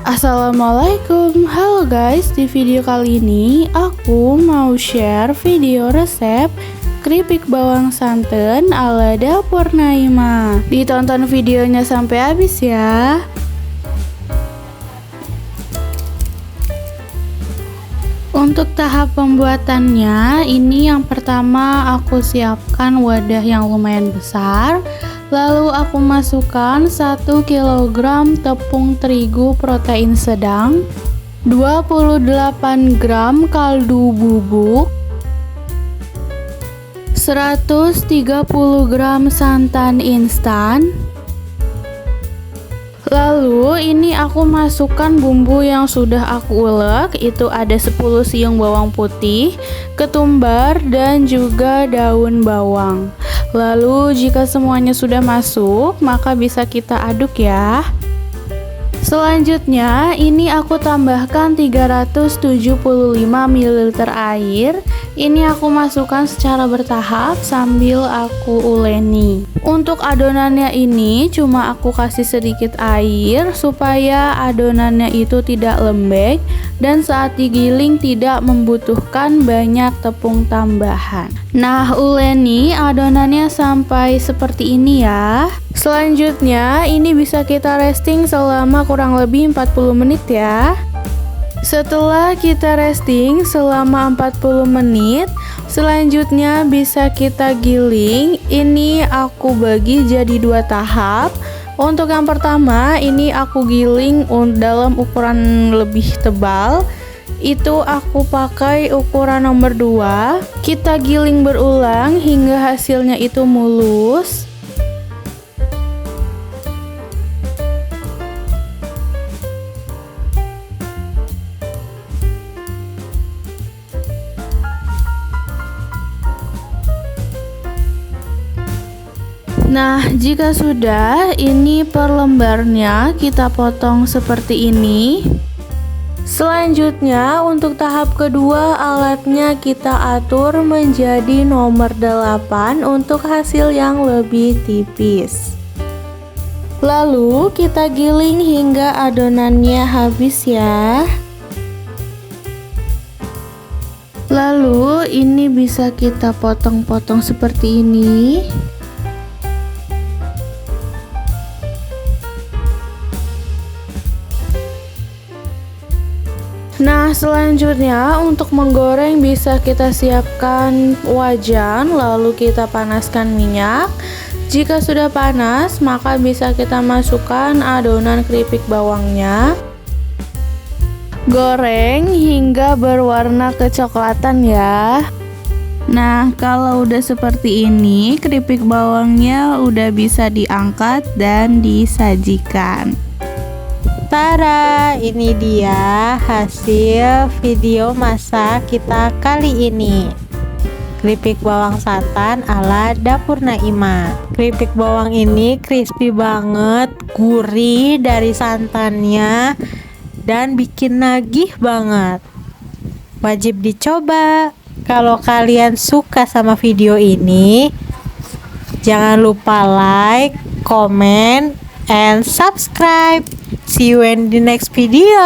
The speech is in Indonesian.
Assalamualaikum, halo guys. Di video kali ini aku mau share video resep keripik bawang santan ala dapur Naima. Ditonton videonya sampai habis ya. Untuk tahap pembuatannya, ini yang pertama aku siapkan wadah yang lumayan besar. Lalu aku masukkan 1 kg tepung terigu protein sedang, 28 gram kaldu bubuk, 130 gram santan instan. Lalu ini aku masukkan bumbu yang sudah aku ulek, itu ada 10 siung bawang putih, ketumbar dan juga daun bawang. Lalu jika semuanya sudah masuk, maka bisa kita aduk ya. Selanjutnya ini aku tambahkan 375 ml air. Ini aku masukkan secara bertahap sambil aku uleni. Untuk adonannya ini cuma aku kasih sedikit air supaya adonannya itu tidak lembek dan saat digiling tidak membutuhkan banyak tepung tambahan. Nah, uleni adonannya sampai seperti ini ya. Selanjutnya ini bisa kita resting selama kurang lebih 40 menit ya. Setelah kita resting selama 40 menit, selanjutnya bisa kita giling. Ini aku bagi jadi 2 tahap. Untuk yang pertama ini aku giling dalam ukuran lebih tebal. Itu aku pakai ukuran nomor 2. Kita giling berulang hingga hasilnya itu mulus. Nah, jika sudah, ini per lembarnya kita potong seperti ini. Selanjutnya untuk tahap kedua, alatnya kita atur menjadi nomor 8 untuk hasil yang lebih tipis. Lalu kita giling hingga adonannya habis ya. Lalu ini bisa kita potong-potong seperti ini. Nah, selanjutnya untuk menggoreng bisa kita siapkan wajan, lalu kita panaskan minyak. Jika sudah panas, maka bisa kita masukkan adonan keripik bawangnya. Goreng hingga berwarna kecoklatan ya. Nah, kalau udah seperti ini, keripik bawangnya udah bisa diangkat dan disajikan. Tara, ini dia hasil video masak kita kali ini. Keripik bawang santan ala dapur Naima. Keripik bawang ini crispy banget, gurih dari santannya dan bikin nagih banget. Wajib dicoba. Kalau kalian suka sama video ini, jangan lupa like, comment, and subscribe. See you in the next video.